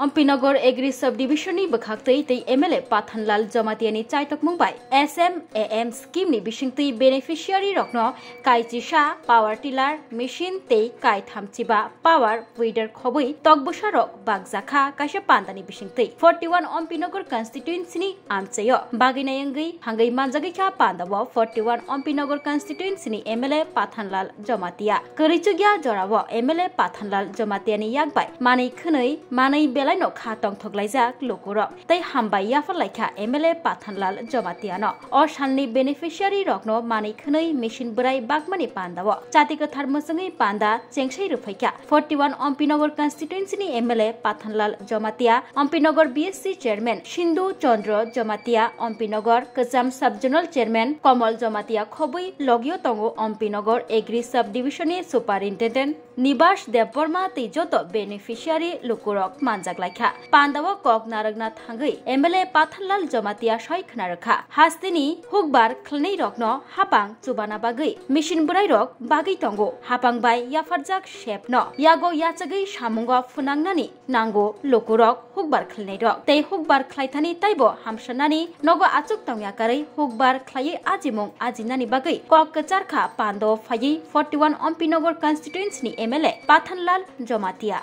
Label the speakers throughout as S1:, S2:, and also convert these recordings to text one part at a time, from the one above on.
S1: Ampinagar Agri Subdivision ni bekhaktai tei MLA Pathanlal Jamatiani Chaitok Mumbai SMAM scheme ni bisingtui beneficiary rokno kaichisha power tiller machine tei kai thamchiba power weeder khobui tokbusa rok bagjakha kaisa pandani bisingtui 41 Ampinagar constituency ni amchayo baginayangui hangai manjagi kha pandabo 41 Ampinagar constituency ni MLA Pathanlal Jamatia karichugya jorabo MLA Pathanlal Jamatiani yakbai manei khunei manei belai no khatong thoglaijak lokurok tei hambai yafa laikha MLA Pathanlal Jamatiano or sanni beneficiary rokno manei khunei machine burai bagmani pandabo chatika tharmosangai panda chengsai rufaikha 41 Ampinagar constituency ni MLA Pathanlal Jamatia Ampinagar BSC chairman Sindhu Chandra Jamatia Ampinagar Kajam sub-zonal chairman Kamal Jamatia khobui logio tongo Ampinagar Agri subdivision ni superintendent Nibas Deborma tei joto beneficiary lokurok manjak laikha pandawa kok naragna thangai MLA Pathanlal Jamatia soi khnarakha hastini hukbar khlnei rokno hapang chubana bagai machine burai rok bagai tongo hapang bai yafarjak shepno yago yachagai samungo funangnani nango lokurok hukbar khlnei rok tei hukbar khlaithani taibo hamsanani nogo achuk tongyakarei hukbar khlai ajimung ajinani bagai kok kacharkha pando phai 41 Ampinagar constituency ni MLA Pathanlal Jamatia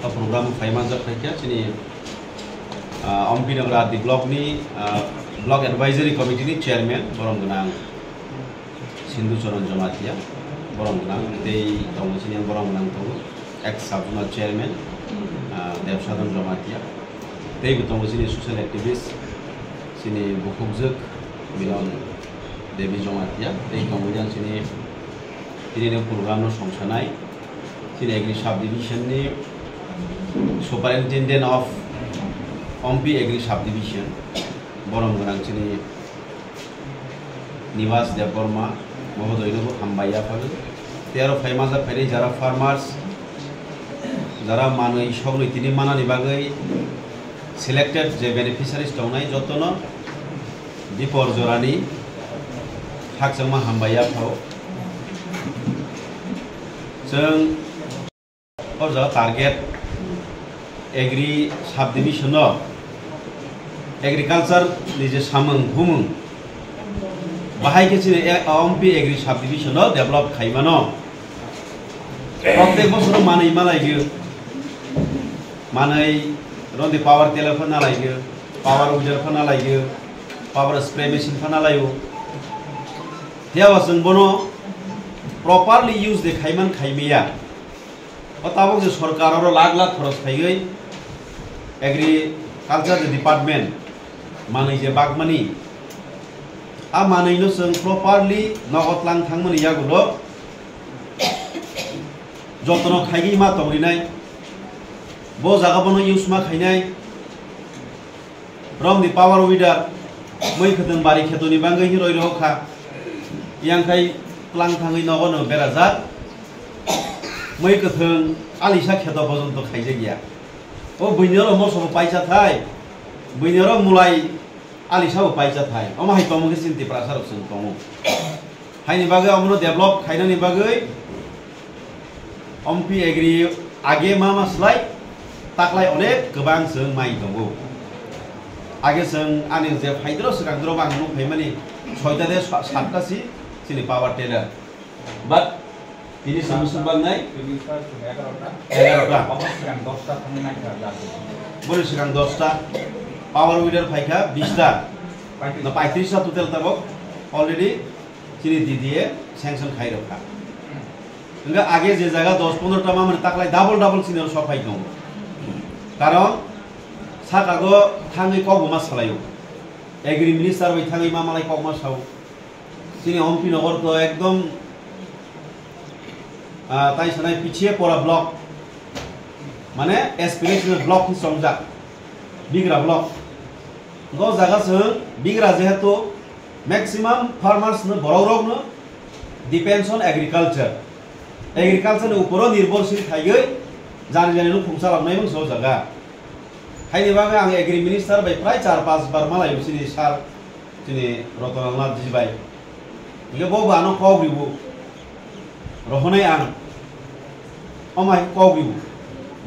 S2: program Faimanza Prakya sini Ampinagar di blog ni blog advisory committee ni chairman borong gunang Sindhu Chandra Jamatia borong gunang dei tong sini borong gunang tong ex sub-zonal chairman Devsadan Jamatia dei tong sini social activist sini Bukhubjuk Milon Devi Jamatia dei tong sini ini program no songsanai sini Agri subdivision ni Superintendent of Ampi Agri Subdivision borong gunang sini Nibas Deborma Mohodoino hambaya pagi tiaro Faimanza pari jara farmers jara manui shogni tini mana ni bagai selected je beneficiaries tongnai jotono dipor jorani hak jama hambaya phau जों और target agree subdivision agriculture निजे सामंग हुमंग बाहाय के चिने Ampi agree subdivision develop खाइमानो प्रत्येक बছর मानै मालायगो मानै रन्दी power tiller फना लायगो power उजर फना लायगो पावर स्प्रे मेशिन फना लायो हियावा जों बनो properly use the khaiman khaimiya otabo je sarkar aro lakh lakh khoros khaigoi agriculture department manai je bagmani a manai no sung properly nogotlang thangmani yagulo jotono khaigi ma tongrinai bo jaga bono use ma khainai rom the power weeder moi khadon bari khetoni bangai hi roi rokha yang khai Lang tangi nogo no berazat, moi ketheng alisa kheto pojonto khaije gya. O buinero mo sobo paisa thai, buinero mulai alisa bo paisa thai. Oma hai tomo ke sinti prasar option tomo. Hai ni bagai amno develop khaina ni bagai. Ampi agri age mama slai taklai onek kebang seung mai tomo. Age seung ane je phaidro sekang dro bang no phaimani soita de satta si sini power tiller, but ini solution bangai. Boleh sekarang 10 power weeder paika 20 na 35 total tabok already sini didiye sanction khai rakha. Enggak age je jaga 10-15 ta ma taklai double sini sob paika. Karon sakago thangai kogma salayo. Agri minister bai thangai ma malai kogma sau. Sini Ampinagar to ekdom tai sanai pichhe pora block mane aspirational block ni songjak bigra block go jaga se bigra jehetu maximum farmers no borok no depends on agriculture ni uporo nirbhorshil thaigoi jani no phungsa labnai bang so jaga haini baga ang agri minister bai prai 4-5 bar malai sini sar sini Rotonalnath ji bai Ile bo bano kau ribu, rohonai ang, omai kau ribu,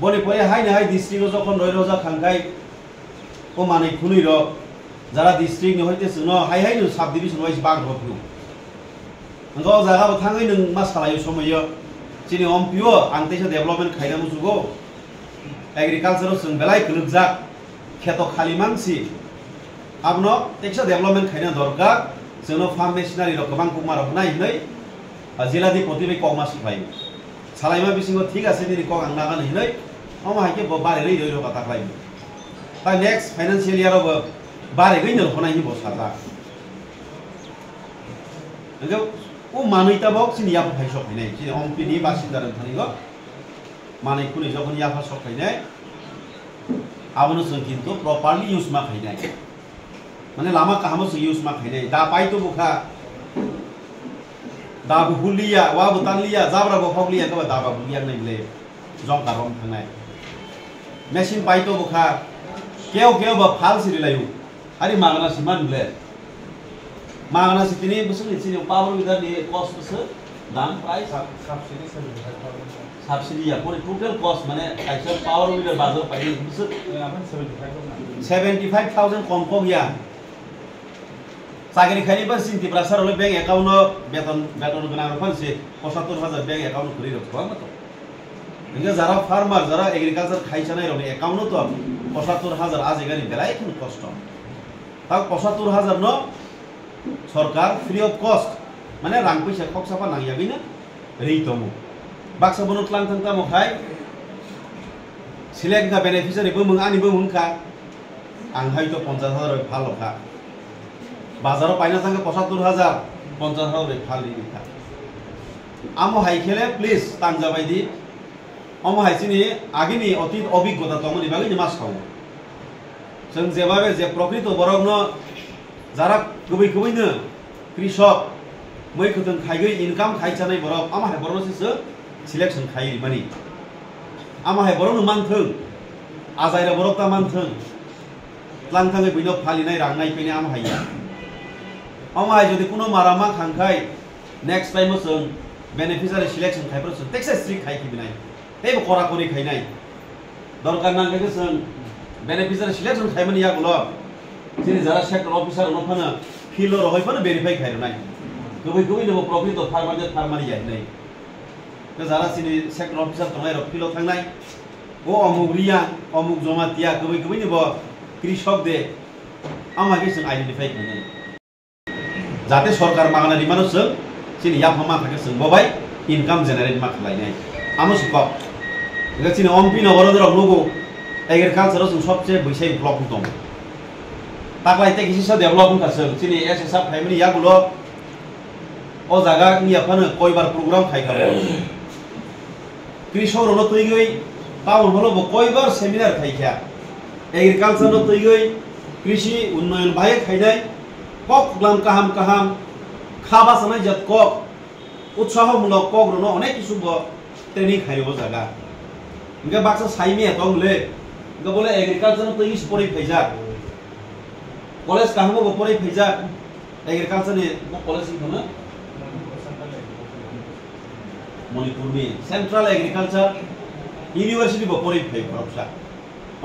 S2: বনে পরে high district যখন রই রোজা খাঙ্কাই ও মানে খুনুই র যারা district হইতেছে ন হাই সাব ডিভিশন ওয়াইজ বাং হবু গ জায়গা থাङै नों मा सालायो समयो चिनि अमपिओ आंतेसा डेभलपमेन्ट खायना मुजुगो एग्रीकल्चर जों बेलाय गलुकजा खेतो खाली मानसि आबनो टेक्सा डेभलपमेन्ट खायना दरकार जोंनो फार्म मेशिनारि र गोबां कुमारक नायनै जिल्लानि प्रतिबे कमा सिफाय सालायमा बिसिङो ठीक আছে नि क आं नागान हिनै अमा हायके बारे रै रै कथा खाय ता नेक्स्ट फाइनान्शियल इयर अब बारे गैनो होनायनि बसाजा नंगौ ओ मानैता बक चिनि याफा फाइसो फाइनाय चिनि अमपिनि बासिन्दारन थानिगो मानै खुनि जखन याफा सखायनाय आबनो जों किन्तु प्रपारलि युज मा खायनाय माने लामा काहामो जों युज मा खायनाय दा पाइतो बुखा दा बुलिया वा बुतानलिया जाब्रा बखलिया गबा दा बुलिया नैले जंका रम थांनाय मेसिन पाइतो बुखा केव बा फाल सिरिलायु आरि मागना सिमानले मागना सितिनि बुसुनि चिनि पावर विदार नि कस्ट बुसु दाम प्राइस सब्सिडी या फर टोटल कस्ट माने आइसो पावर विदार बाजार पाइ बुसु 75000 कम या सागरी खानि बस सिन्ति प्रासार हले बैंक अकाउंट बेतन गना फनसे 75000 बैंक अकाउंट खुरि रखवा मत इंगे जरा फार्मर जरा एग्रीकल्चर खाइछनाय रने अकाउंट तो 75000 आज एगानि बेलाय खुन कष्ट ता 75000 न सरकार फ्री ऑफ कॉस्ट माने रां पैसा खक्साफा नांयागैनो रैतमु बाक्सा बनत लां थांता मखाय सिलेक्ट का बेनिफिशियारि बो मुं आनि बो मुंखा आं हायतो 50000 फालखा बाजाराव पाइना थांगे 75000 50000 फालि खा आमो हायखेले प्लिज तांजा बायदि अम हायसिनि आगिनि अतीत अभिज्ञता तमनि बागै मास खाव जों जेबाबे जे प्रकृत बरगनो जारा गुबैनो कृषक मैखोथों खायगै इनकाम खायजानाय बरक आमाहाय बरनोसो सिलेक्शन खाय मानि आमाहाय बरनो मानथों आजायरा बरकता मानथों लांथाङै बैनो फालिनाय रांनाय फैनाय आमाहाया आमाहाय जदि कुनो मारामा खांखाय नेक्स्ट टाइम जों बेनिफिशियारि सिलेक्शन खायफोर जों टेक्स स्ट्रिक खायखिबिनाय तेबो करा करि खायनाय दरकार नांगै जों बेनिफिशियारि सिलेक्शन खायमनि यागुल जेरै जारा सेक्टर अफिसार नफाना फिल्ड रहैफोर भेरिफाइ खायरनाय गुबै प्रकृत फार्मार फार्मारि यायनाय जारा सिनि सेक्टर अफिसार तंनाय र फिल्ड थांनाय ओ अमुग्रिया अमुक जमातिया गुबै ब कृषक दे आमागे जों आइडेन्टिफाइ खायनाय जाते सरकार मागना दिमानो जों सिनि याफामा खाके जों बबाय इनकाम जेनेरेट मा खालायनाय आमो सुकप गसिनि अमपि नगरदर नगो एग्रीकल्चर जों सबसे बैसाइ ब्लक दं ताकलाय टेक्निसिस डेभलपमेन्ट कासो चिनि एसएसआर फैमिली यागुलो ओ जागा नियाफानो कयबार प्रोग्राम खायखाबो कृषक रनो तैगै टाउन हलो कयबार सेमिनार खायखा एग्रीकल्चर नो तैगै कृषि उन्नयन भाय खायनाय कक ग्लाम काहाम खाबा सनाय जत कक उत्साहमूलक कक रनो अनेक किसु ट्रेनिंग खायबो जागा इनके बाक्सा साइमे दंले इनके बोले एग्रीकल्चर नो तैगै सपरि फैजा कॉलेज कहां बो परै फैजा एग्रीकल्चर नि कॉलेज खनो मणिपुर में सेंट्रल एग्रीकल्चर यूनिवर्सिटी बो परै फै प्रफसा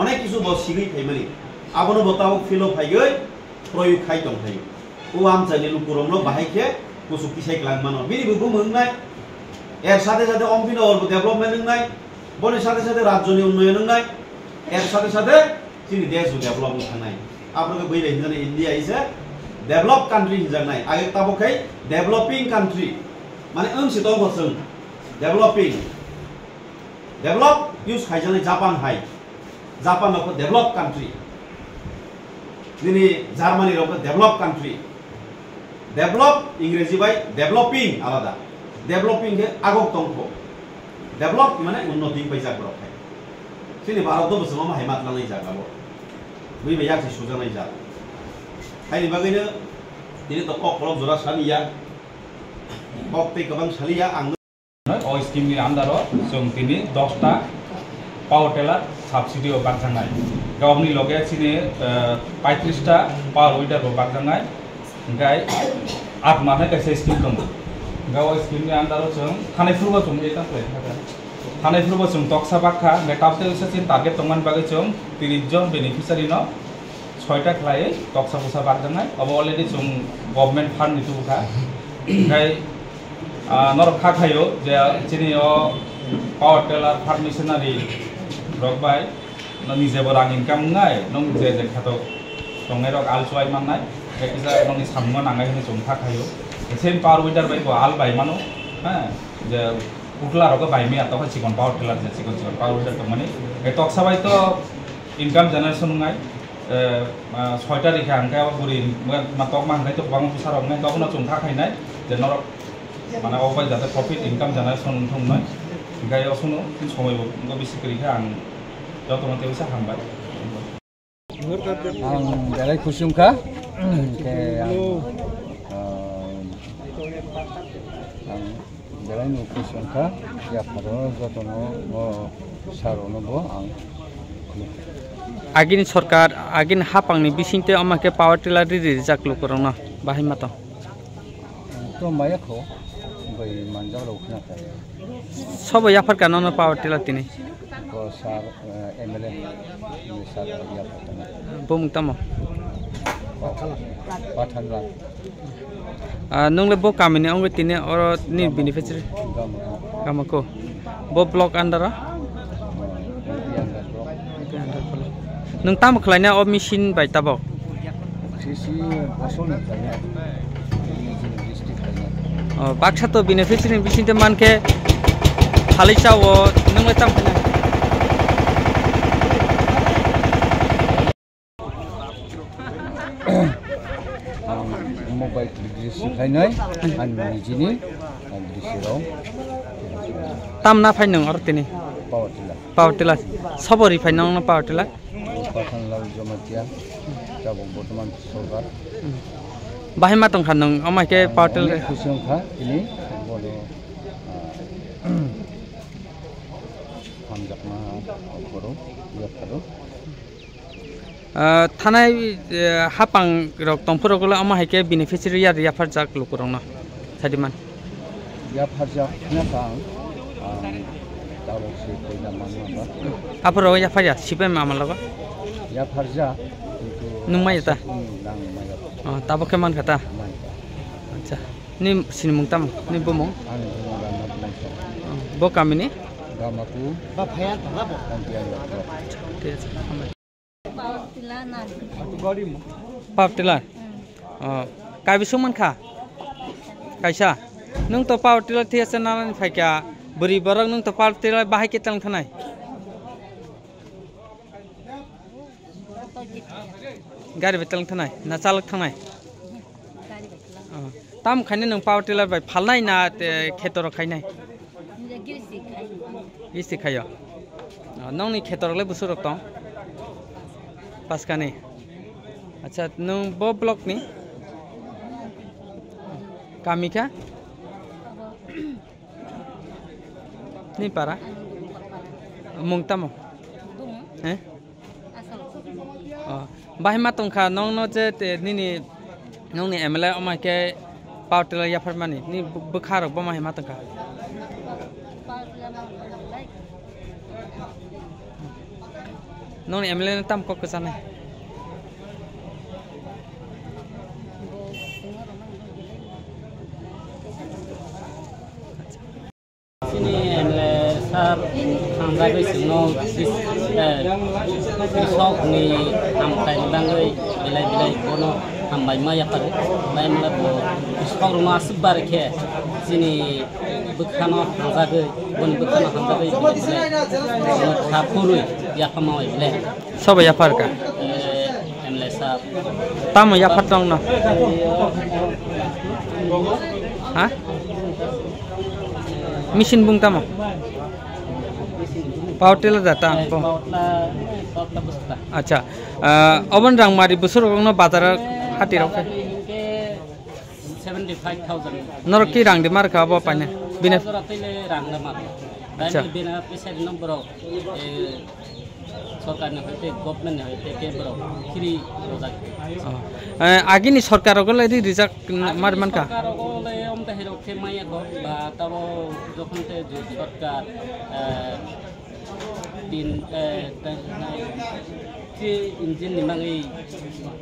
S2: अनेक किसु बो सिगै फैमनि आबनो बताओ फिलो फैगै प्रयोग खाय दं फै ओ आम चाइने लुकुरमनो बाहायखे कुसुक्ति साइक लांमानो बिनि बो मोंनाय एर साथे साथे अम्पिनो और डेभलपमेन्ट नंनाय बनि साथे साथे राज्यनि उन्नयन नंनाय एर साथे साथे जोंनि देश डेभलपमेन्ट थानाय आपको बै हिंजाने India is a develop country हिंजानाय आगे ताबोखै डेभलपिंग कंट्री माने ओंसि दं जों डेभलपिंग डेभलप यूज खायजानाय जापान हाय जापान को डेभलप कंट्री दिनै जार्मानी रको डेभलप कंट्री डेभलप इंग्रेजी बाय डेभलपिंग आलादा डेभलपिंग के आगक दंखो डेभलप माने उन्नति पैसा बरखाय जोंनि भारत बसमा माहाय मातलानाय जागाबो बै याखि सुजानाय जा हायनि बागैनो दिनै तो कक खलक जरा सालिया कक ते गोबां सालिया आं
S3: ओ स्कीमनि आन्दाराव जों दिनै 10टा पावर टेलार साबसिडि बागजानाय गावनि लगे सिने 35टा पावर विडार बागजानाय ओमफ्राय 8 माने गायसे स्कीम दं गाव स्कीमनि आन्दाराव जों थानाय फुरबा जों एटा प्लेट थानायफोरबो जों तक्सा बाखा बे कापिटेलाइजेसन टारगेट दंमान बागै जों 30 जन बेनिफिशियारि न 6टा खालाय तक्सा बुसा बारजानाय अब अलरेडी जों गभर्नमेंट फान्ड नितुखा ओमफ्राय नर खाखायो जे जिनियो पावर टेलार फार्म मिशनारि रकबाय निजेबो रां इनकाम नाय नों जे खातो दंनाय रक आल सवाय माननाय बेकिजा नोंनि सामनो नांगाय होनो जों खाखायो सेम पावर विडार बायबो आल बाय मानो हा जे उठला रक बायमे आता सिकन पावर टेलार जे सिकन पावर विडार तो माने ए तक्सा बाय तो इनकाम जनरेशन नाय 6टा रेखा अंका बुरि मातक मांगाय तो बांग बिसार नाय गावनो जों खाखायनाय जे नर माने अबाय जाते प्रॉफिट इनकाम जनरेशन थंनाय गाय असनो समयबो बेसिकलिखा आं जतमते बिसा हांबाय
S4: आं बेलाय खुसुमखा के आं बेलाय नु खुसुमखा या फारो जतनो सारोनबो आं
S5: आगिन सरकार आगिन हापांनि बिसिंते अमाके पावर टिलार रिरि जाकलु करना बाहाय मातो
S4: तो मायाखौ बै मानजाव खोनाखै
S5: सब याफार कानन पावर टिलार तिनि
S4: को सार एमएलए सार याफार
S5: बुमतम
S4: पाथानला
S5: नंले बो कामिनि अंग तिनि और नि बेनिफिशियरि गामको बो ब्लॉक अंडर नों ताम खलायना अब मेसिन बाय ताबो
S4: सीसी असोन खायना डिस्ट्रिक्ट खायना
S5: बाक्सा तो बेनिफिशियरि बिसिंते मानके खालिसाव नोंले ताम खायना
S4: मोबाइल डिस्ट्रिक्ट खायनाय आं निजिनि डिस्ट्रिक्टआव
S5: ताम ना फाय नों और तिनि पावर टिलार सबरि फाय नों पावर टिलार
S4: पाथानलाल जमातिया जाबो बर्तमान सरकार
S5: बाहाय मा दंखा नों अमाके पावर टिलार
S4: खुसुमखा इनि बलो हामजाकमा खरो याफारो
S5: थानाय हापां रक तंफोरगला अमाहायके बेनिफिशियरि यार याफार जाक लुकरंना सादिमान
S4: याफार जाक नाका दावसे कइना मानबा
S5: आफरो याफाया सिबाय मामलाबा
S4: याफार जा
S5: नों मायता
S4: नां माया
S5: ताबके मान खाता अच्छा नि सिनमुंताम नि बमो
S4: आं
S5: बो कामिनि
S4: गामाकु बा फाया थालाबो
S5: पावर टिलार काबिसो मोनखा कायसा नों तो पावर टिलार थियासे नारायण फायका बोरि बरक नों तो पावर टिलार बाहाय के तंग थानाय गारि बेतल थानाय ना चालक थानाय ताम खायने नों पावर टिलार बाय फालनाय ना खेतर खायनाय गिसि खायो नोंनि खेतरले बुसुरक दं पासकानि अच्छा नों बो ब्लॉक नि कामिका नि पारा मुंगतामो हैं बाहाय मा तंखा नों जे निनि नोंनि एमएलए अमाके पावर टिलार याफार मानि नि बोखारक बो माहाय मा तंखा नोंनि एमएलए ताम को जानाय
S6: sini sar hamzai bai singno sok ni hamkai bangai bilai kono hambai maya pare bai mala bo sok ruma sibbar ke sini bukhano hamzai bon bukhano hamzai khapurui ya kamai bile
S5: सब याफार का
S6: emle sar
S5: ताम याफार दं ना हा machine बुंताम power tiller जाता अच्छा अबन रांमारि बोसोर गंनो बाजार हातिराव
S6: 75,000
S5: नरकी रां दे मारका बा पाने बिने
S6: रां मार अच्छा बिना पैसा नम्बर सरकारनि हयते गभर्नमेन्टनि हयते बेफोराव फ्रि रजाक
S5: आगिनि सरकारगले रिजाक मार मानका
S6: सरकारगले ओमता हेरो के माया को बा तब जखनते जो सरकार दिन जे इंजिन निमांगै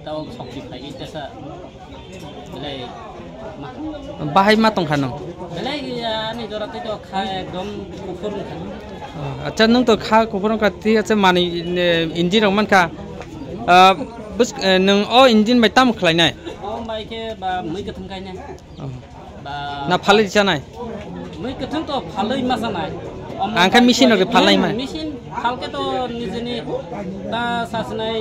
S6: ताव सक्ति फाइगै तेसा बेलाय
S5: बाहाय मा तंखा नों
S6: बेलाय नि जराते तो खा एकदम कुफुर
S5: अच्छा नों तो खा कुफुर का ती अच्छा माने इंजिन रं मानका बस नों अ इंजिन बाय ताम खलायनाय
S6: अ माइके बा मै गथं गायनाय बा
S5: ना फालै जानाय
S6: मै गथं तो फालै मा जानाय
S5: आंखा मेसिन रे फालनाय मा
S6: मेसिन फालके तो निजेनि दा सासनाय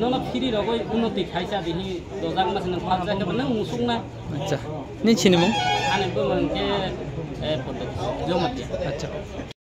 S6: नों फ्रि रगै उन्नति खायसा दिहि दजाक मास नों फाल जाके नों मुसुंना
S5: अच्छा नि छिनि मु
S6: आने बो मोनके पद्धति जमति
S5: अच्छा